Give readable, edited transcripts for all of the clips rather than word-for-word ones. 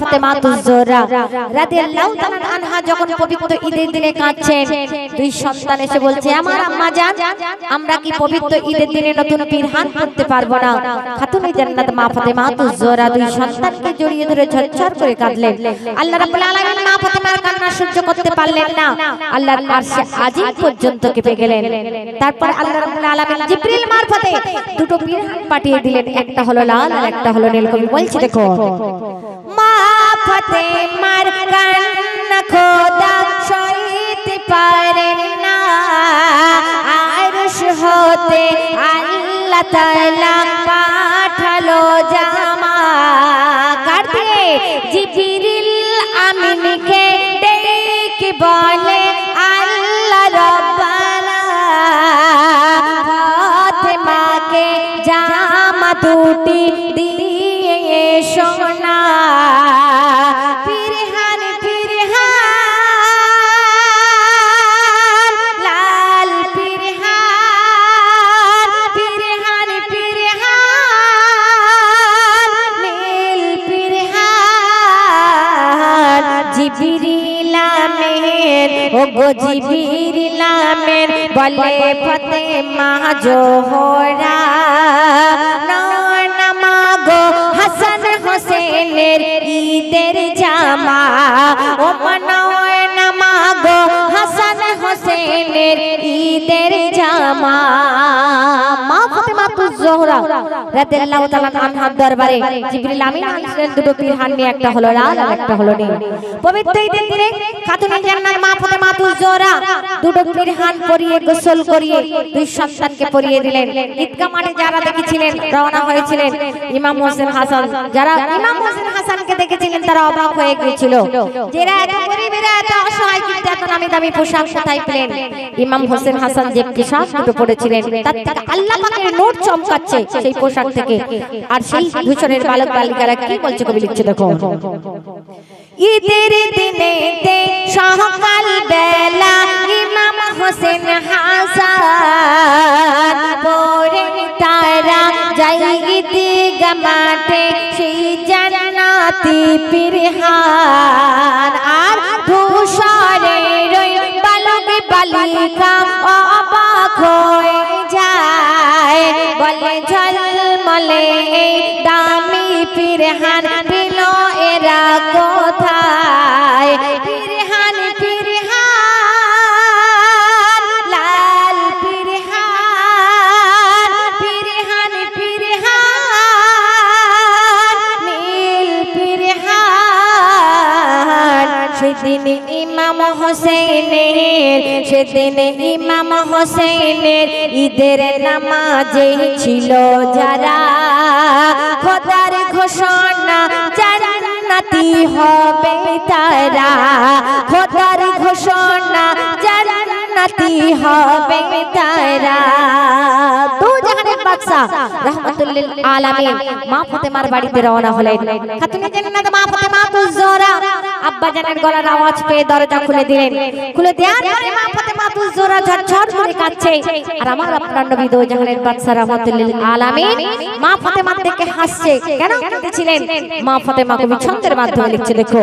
ফাতেমা তুজ-জোহরা রাদিয়াল্লাহু তাআলা আনহা যখন পবিত্র ঈদের দিনে কাঁদছেন, দুই সন্তান এসে বলছে, আমার আম্মা জান, আমরা কি পবিত্র ঈদের দিনে নতুন পিরহান পরতে পারবো না? খাতুনে জান্নাত মা ফাতেমা তুজ-জোহরা দুই সন্তানকে জড়িয়ে ধরে ঝরঝর করে কাঁদলেন। আল্লাহ রাব্বুল আলামিন মা ফাতেমার কান্না সহ্য করতে পারলেন না, আল্লাহর আরশে আজিম পর্যন্ত কেঁপে গেলেন। তারপর আল্লাহ রাব্বুল আলামিন জিবরিল মারফতে দুটো পিরহান পাঠিয়ে দিলেন, একটা হলো লাল আর একটা হলো নীল। কবি বলছি দেখো, মা ফাতেমার কান্না খোদা সইতে পারেন না, আরশ হতে আল্লাহ তাআলা পাঠালো জামা। কাটে জিবরিল আমিনকে ডেকে বলে, আল্লাহ রব্বানা ফাতেমাকে জামা দুটি দিয়ে সোনা। পিরহান পিরহান লাল পিরহান, পিরহান পিরহান নীল পিরহান। জিবরিল আমিন ও গো জিবরিল আমিন বলে, ফাতেমা জোহরা না মাগো হাসান হোসেনের ঈদের জামা। ও মনোয় না মাগো হাসান হোসেনের ঈদের জামা। মা ফাতেমা তুজ-জোহরা রাদিয়াল্লাহু তাআলা আনহার দরবারে জিবরিল আমিন আসলেন দুটো পিরহান নিয়ে, একটা হলো লাল আর একটা হলো নীল। পবিত্র ঈদের দিনে খাতুনে জান্নাত মা ফাতেমা তুজ-জোহরা দুটো পিরহান পরিয়ে গোসল করিয়ে দুই সন্তানকে পরিয়ে দিলেন। ঈদগাহ মাঠে যারা দেখেছিলেন রওনা হয়েছিলেন ইমাম হোসেন হাসান, যারা ইমাম হোসেন হাসানকে দেখেছিলেন তারা অবাক হয়ে গিয়েছিল, যারা এত গরীব এরা এত অসহায় কিন্তু এত নামি দামি পোশাক কোথায় পেলেন? ইমাম হোসেন হাসান যে পোশাক দুটো পরেছিলেন তার থেকে আল্লাহ পাকের নূর চমকাচ্ছে সেই পোশাক থেকে। আর সেই ধূসরের বালক বালিকারা কি বলছে কবি লিখছে দেখো, ঈদের দিনে সকাল বেলা ইমাম হোসেন হাসান পরে তারা যাই ঈদগাহ মাঠে সেই জান্নাতি পিরহান। আর ধূসরের বালক বালিকা অবাক হয়ে যায়, বলে ঝলমলে দামি পিরহান পেল এরা কোথায়? পিরহান পিরহান লাল পিরহান, পিরহান পিরহান নীল পিরহান। সেদিন ইমাম হোসেনের ঈদের নামাজে ছিল যারা, খোদার ঘোষণা জান্নাতি হবে তারা, খোদার ঘোষণা জান্নাতি হবে তারা। দু জাহানের বাদশা রাহমাতুল লিল আলামিন মা ফাতেমার বাড়িতে রওনা হলেন। খাতুনে জান্নাত মা ফাতেমা তুজ-জোহরা আব্বা জানের গলার আওয়াজ পেয়ে দরজা খুলে দিলেন। খুলে দেওয়ার পরে মা ফাতেমা তুজ-জোহরা ঝরঝর করে কাঁদছে। আর আমার আপনার নবী দু জাহানের বাদশা রাহমাতুল লিল আলামিন মা ফাতেমার দিকে হাসছে। কেন কাঁদছিলেন? মা ফাতেমা কবি ছন্দের মাধ্যমে লিখছে দেখো,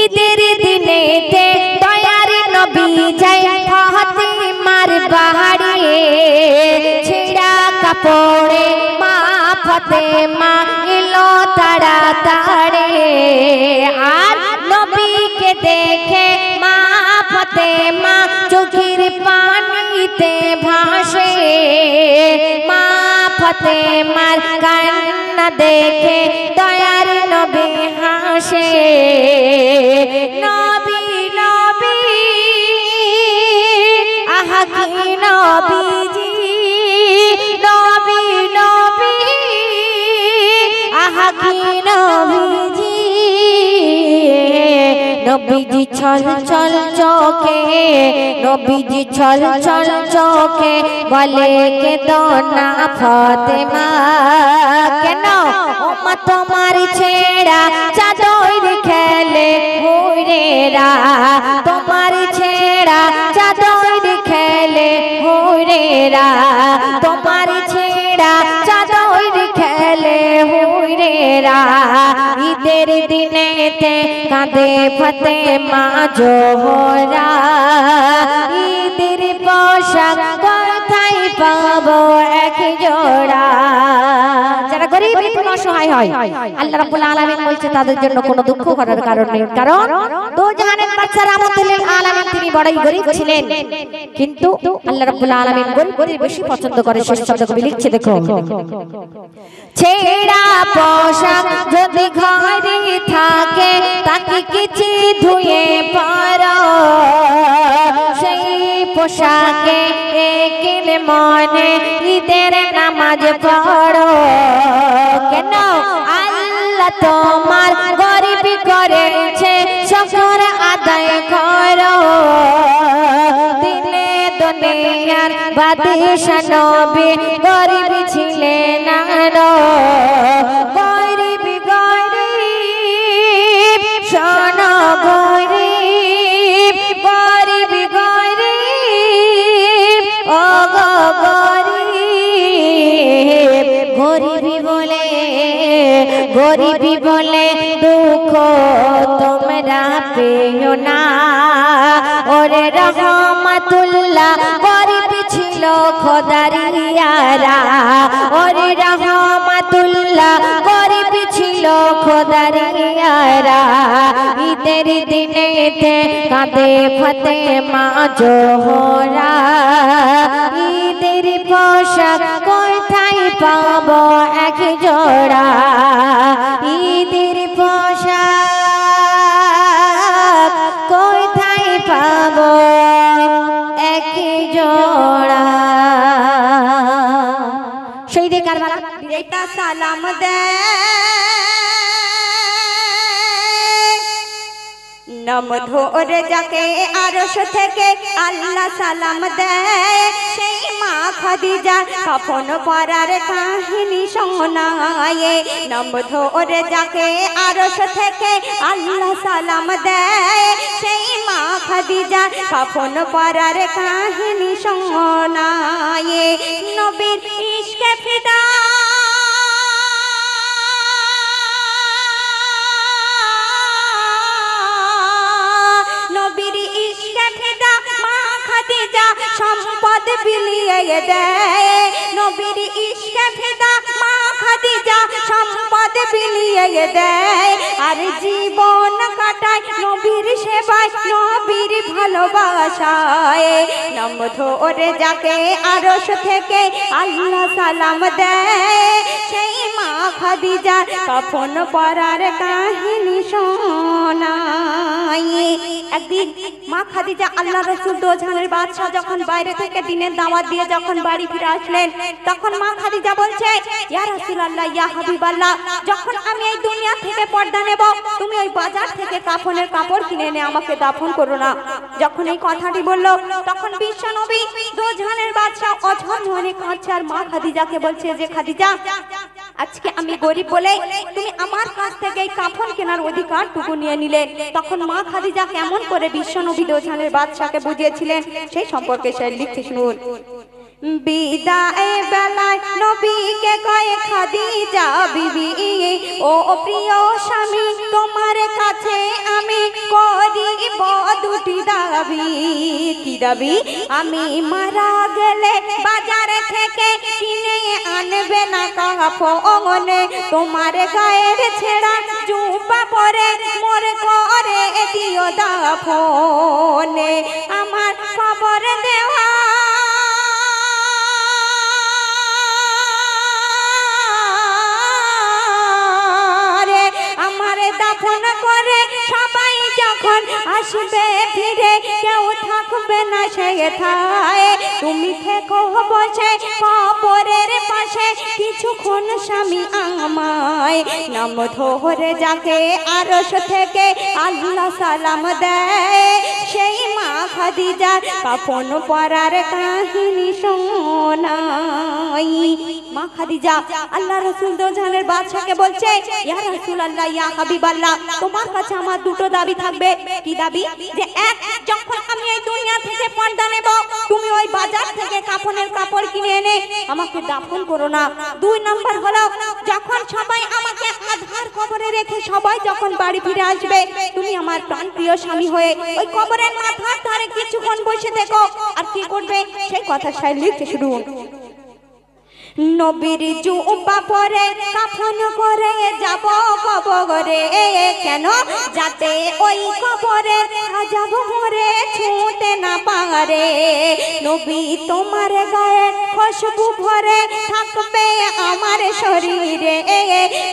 ঈদের দিনে দয়ার নবী যায় ফাতেমার বাড়ি, ছেঁড়া কাপড়ে মা ফাতেমা এলো তাড়াতাড়ি। আর নবীকে দেখে মা ফাতেমা চোখের পানিতে ভাসে, মা ফাতেমার কান্না দেখে দয়ার নবী হাসে। নবী নবী আহা কি নবীজি, নবী নবী আহা কি নবীজি। নবীজি ছল ছল চোখে, নবীজি ছল ছল চোখে বলে কেঁদো না ফাতেমা। কেন? ওমা তোমার ছেঁড়া চাদর খেলে হুরেরা, তোমার ছেঁড়া চাদর খেলে হুরেরা, তোমার ছেঁড়া চাদর খেলে হুরেরা। ঈদ ঈদের দিনেতে কাঁদে ফাতেমা জোহরা ঈদের পোশাক কোথায় পাবো এক জোড়া যারা গরিব এতিম অসহায় হয় আল্লাহ রাব্বুল আলামিন বলছে তাদের জন্য কোনো দুঃখ করার কারণ নেই কারণ দো জাহানের বাদশা রাহমাতুল লিল আলামিন তিনি বড়ই গরিব ছিলেন কিন্তু আল্লাহ রাব্বুল আলামিন গরিবদের বেশি পছন্দ করে শেষ শব্দ কবি লিখছে দেখো ছেঁড়া পোশাক যদি ঘরে থাকে তাকে কিছু ধুয়ে পরো সেই পোশাকে একিল মনে ঈদের নামাজ পড়ো কেন আল্লাহ তোমার গরিবি করেছে শুকর আদায় করো দিলে দুনিয়ার বাদশা নবী গরিবি ছিলেন না গরিবি গরিব শোনো গরিব গরিবি গরিব ও গো গরিব গরিবি বলে দুঃখ তোমরা পেও না ওরে রহমাতুল্লাহ গরিব ছিল খোদারিয়ারা ওরে রহমাতুল্লাহ গরিব ছিল খোদারিয়ারা ঈদের দিনেতে কাঁদে ফাতেমা জোহরা ঈদের পোশাক কোথায় পাবো এক জোড়া ঈদের পোশাক কোথায় পাবো এক জোড়া শহীদে কারবালা এটা সালাম দে নাম ধরে যাকে আরশ থেকে আল্লাহ সালাম দেয় সেই মা খাদিজা কাফন পরার কাহিনী শোনায় নাম ধরে যাকে আরশ থেকে আল্লাহ সালাম দেয় সেই মা খাদিজা কাফন পরার কাহিনী শোনায় নবীর ইশকে ফিদা নবীর ইশকে ফিদা মা খাদিজা সম্পদ বিলিয়ে দেয় নবীর ইশকে ফিদা মা খাদিজা সম্পদ বিলিয়ে দেয় আর জীবন কাটায় নবীর সেবায় নবীর ভালোবাসায় নাম ধরে যাকে আরশ থেকে আল্লাহ সালাম দেয় সেই মা খাদিজা কাফন পরার কাহিনী শোনায় একদিন মা খাদিজা আল্লাহ রাসূল দোজাহানের বাদশা যখন বাইরে থেকে দিনের দাওয়াত দিয়ে যখন বাড়ি ফিরে আসলেন তখন মা খাদিজা বলছে ইয়া রাসূলুল্লাহ ইয়া হাবিবাল্লাহ যখন আমি এই দুনিয়া থেকে পর্দা নেব তুমি ওই বাজার থেকে কাফনের কাপড় কিনে এনে আমাকে দাফন করো না যখন এই কথাটি বলল তখন বিশ্বনবী দোজাহানের বাদশা অঝর মনে কাঁদছে আর মা খাদিজাকে বলছে যে খাদিজা আজকে আমি গরিব বলে তুমি আমার কাছ থেকে এই কাফন কেনার অধিকারটুকু নিয়ে নিলে তখন মা খাদিজা কেমন করে বিশ্বনবী দোজাহানের বাদশাকে বুঝিয়েছিলেন সেই সম্পর্কে সে লিখতে শুনুন বিদায় বেলায় নবীকে কয় খাদিজা বিবি ও প্রিয় স্বামী তোমার কাছে আমি করিব দুটি দাবি কি দাবি আমি মারা গেলে বাজার থেকে কিনে আনবে না কাফন তোমার গায়ের ছেঁড়া জুব্বা পরে মোর করে দিও দাফন আমার খবর দেওয়া দাফন করে সবাই যখন আসবে ফিরে কেউ থাকবে না সেথায় তুমি থেকো বসে কবরের পাশে কিছুক্ষণ স্বামী আমায় নাম ধরে যাকে আরশ থেকে আল্লাহ সালাম দেয় সেই মা খাদিজার কাফন পরার কাহিনী শোনাই মা খাদিজা আল্লাহ রাসূল দোজাহানের বাদশাকে বলছে ইয়া রাসূলুল্লাহ ইয়া হাবিবাল্লাহ তোমার কাছে আমার দুটো দাবি থাকবে কি দাবি যে এক যখন আমি এই দুনিয়া থেকে পর্দা নেব তুমি ওই বাজার থেকে কাফনের কাপড় কিনে এনে আমাকে দাফন করো না। 2 নম্বর হলো যখন সবাই আমাকে আধার কবরে রেখে সবাই যখন বাড়ি ফিরে আসবে তুমি আমার প্রাণপ্রিয় স্বামী হয়ে ওই কবরের মাথার ধারে কিছুক্ষণ বসে থেকো। আর কি করবে সেই কথা লিখতে শুরু। নবীর জুব্বা পরে কাফন করে যাব কবরে, কেন যাতে ওই কবরে আযাব মরে ছুঁতে না পারে। নবী তোমার গায়ে খুশবু ভরে থাকবে আমার শরীরে,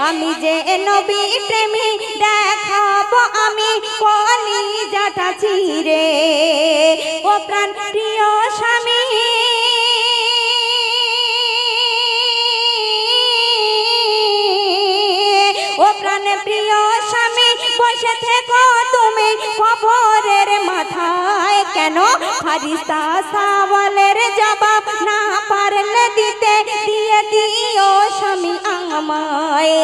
আমি যে নবী প্রেমী দেখাবো আমি কলিজাটা চিরে। ও প্রাণ প্রিয় স্বামী প্রিয় স্বামী বসে থেকো তুমি কবরের মাথায়, কেন ফারিস্তা সওয়ালের জবাব না পারলে দিতে দিয়ে দিও স্বামী আমায়।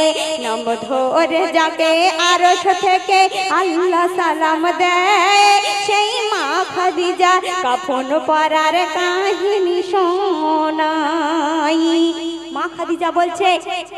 নাম ধরে যাকে আরশ থেকে আল্লাহ সালাম দেয় সেই মা খাদিজা কাফন পরার কাহিনী শোনাই। মা খাদিজা বলছে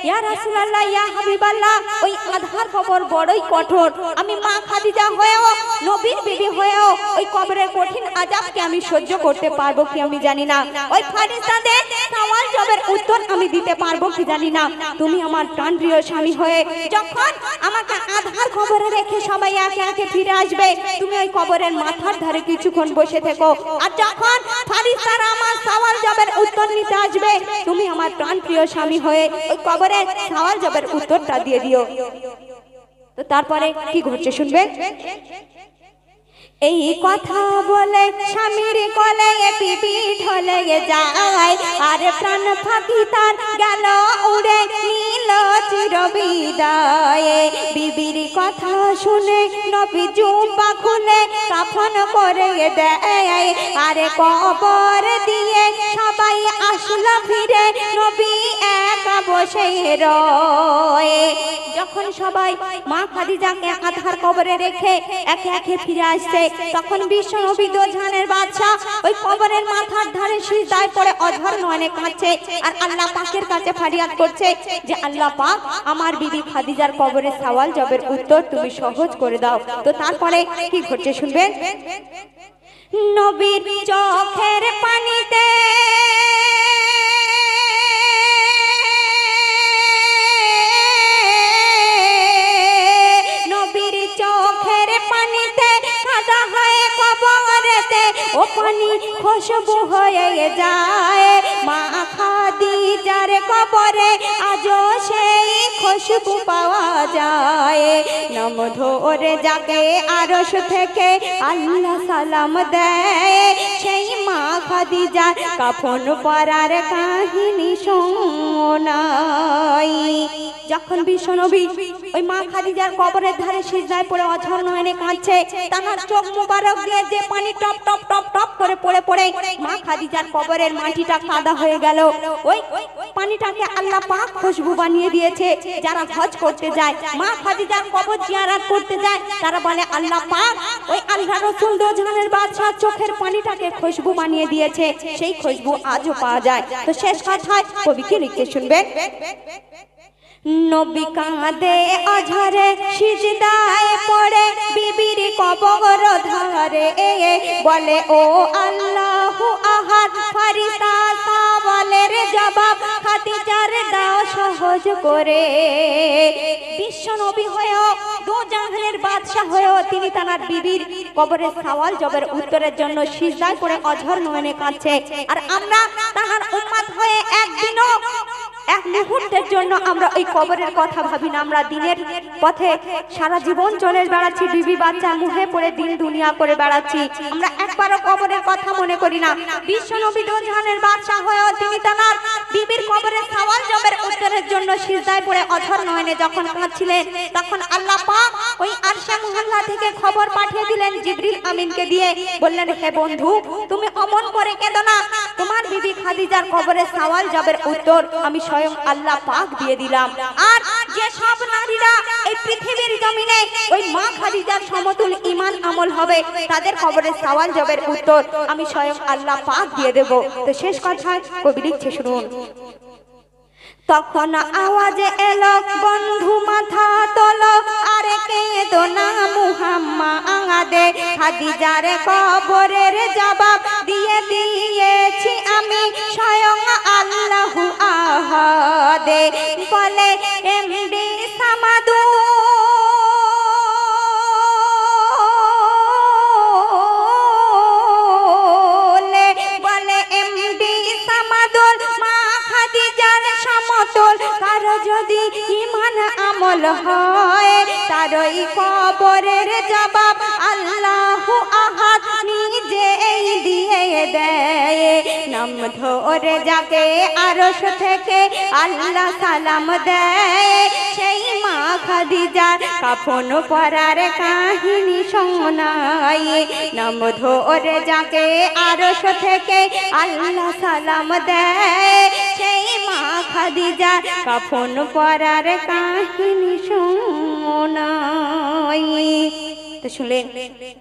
ইয়া রাসূলুল্লাহ ইয়া হাবিবাল্লাহ ওই আধার কবর বড়ই কঠোর, আমি মা খাদিজা হয়েও নবীর বিবি হয়েও ওই কবরের কঠিন আযাবকে আমি সহ্য করতে পারবো কি আমি জানি না। ওই ফারিস্তাদের সওয়াল জবের উত্তর আমি দিতে পারবো কি জানি না। তুমি আমার প্রাণপ্রিয় স্বামী হয়ে যখন আমাকে আধার কবরে রেখে সবাই একে একে ফিরে আসবে তুমি ওই কবরের মাথার ধারে কিছুক্ষণ বসে থেকো। আর যখন ফারিস্তারা আমার সওয়াল জবের উত্তর নিতে আসবে তুমি আমার প্রিয় স্বামী হয়ে ওই কবরের সওয়াল জবের উত্তরটা দিয়ে দিও। তো তারপরে কি ঘটছে শুনবেন। এই কথা বলে স্বামীর কোলে বিবি ঢলে যায়, আর প্রাণ ফাঁকি তার গেল উড়ে নীল চির বিদায়। বিবির কথা শুনে নবী জুব্বা খুলে কাফন করে দেয়, আরে কবর দিয়ে সবাই আসলো ফিরে নবী একা বসে রয়। যখন সবাই মা খাদিজাকে আধার কবরে রেখে একে একে ফিরে আসছে তখন বিশ্ব নবী দোজাহানের বাদশা ওই কবরের মাথার ধারে সিজদায় পড়ে অঝর নয়নে কাঁদছে আর আল্লাহ পাকের কাছে ফরিয়াদ করছে যে আল্লাহ পাক আমার বিবি খাদিজার কবরের সওয়াল জবের উত্তর তুমি সহজ করে দাও। তো তারপরে কি ঘটছে শুনবেন। নবীর চোখের পানিতে ও পানি খুশবু হয়ে যায় মা খাদিজার কবরে আজও সেই খুশবু পাওয়া যায়। নাম ধরে যাকে আরশ থেকে আল্লাহ সালাম দেয় সেই মা খাদিজার কাফন পরার কাহিনী শোনাই। যখন বিশ্বনবী ওই মা খাদিজার কবরের ধারে সিজদায় পড়ে অঝর নয়নে কাঁদছে তার চোখ মুবারক দিয়ে যে পানি টপ টপ টপ টপ করে পড়ে পড়ে মা খাদিজার কবরের মাটিটা কাদা হয়ে গেল। ওই পানিটাকে আল্লাহ পাক খুশবু বানিয়ে দিয়েছে। যারা হজ করতে যায় মা খাদিজার কবর জিয়ারত করতে যায় তারা বলে আল্লাহ পাক ওই আল্লাহ রাসূল দোজাহানের বাদশা চোখের পানিটাকে খুশবু বানিয়ে দিয়েছে, সেই খুশবু আজও পাওয়া যায়। তো শেষ কথায় কবি কি লিখতে শুনবেন। নবী কাঁদে অঝরে সিজদায় পড়ে বিবির কবর ধারে বলে ও আল্লাহু আহাদ ফারিস্তা সওয়ালের জবাব খাদিজার দাও সহজ করে। বিশ্ব নবী হয়েও দোজাহানের বাদশা হয়েও তিনি তার বিবির কবরের সওয়াল জবের উত্তরের জন্য সিজদায় পড়ে অঝর নয়নে কাঁদছে। আর আমরা তার উম্মত হয়ে একদিনও এক মুহূর্তের জন্য আমরা ওই কবরের কথা ভাবি না। আমরা দিনের পথে সারা জীবন চলে বেড়াচ্ছি, বিবি বাচ্চা মুহে পড়ে দিন দুনিয়া করে বেড়াচ্ছি, আমরা একবারও কবরের কথা মনে করি না। বিশ্ব নবী দোজাহানের বাদশা হয়েও তিনি তার বিবির কবরের সওয়াল জবের উত্তরের জন্য সিজদায় পড়ে অঝর নয়নে যখন কাঁদছিলেন তখন আল্লাহ পাক ওই আরশে মুআল্লা থেকে খবর পাঠিয়ে দিলেন জিবরিল আমিনকে দিয়ে, বললেন হে বন্ধু তুমি অমন করে কেঁদো না, তোমার বিবি খাদিজার কবরে সওয়াল জবের উত্তর আমি স্বয়ং আল্লাহ পাক দিয়ে দিলাম। আর যে সব নারীরা এই পৃথিবীর জমিনে ওই মা খাদিজার সমতুল ঈমান আমল হবে তাদের কবরে সওয়াল জবের উত্তর আমি স্বয়ং আল্লাহ পাক দিয়ে দেব। তো শেষ কথা কবি লিখছে শুনুন। তখন আওয়াজে এলো বন্ধু মাথা তোলো আরে কেঁদো না মুহাম্মাদে, খাদিজার কবরের জবাব দিয়ে দিয়েছি আমি স্বয়ং আল্লাহু আহাদে। বলে এমডি সামাদু বলে এমডি সামাদুল মা খাদিজার সমতুল কারো যদি ঈমান আমল হয় তারই কবরের জবাব আল্লাহু আহাদ নিজেই দিয়ে দেয়। নাম ধরে যাকে আরশ থেকে আল্লাহ সালাম দেয় সেই মা খাদিজার কাফন পরার কাহিনী শোনায়। নাম ধরে যাকে আরশ থেকে আল্লাহ সালাম দেয় সেই মা খাদিজার কাফন পরার কাহিনী শোনায়। তো শুনলেন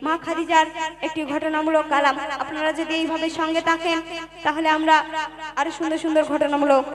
মা খাদিজার একটি ঘটনামূলক কালাম। আপনারা যদি এইভাবে সঙ্গে থাকেন তাহলে আমরা আরো সুন্দর সুন্দর ঘটনামূলক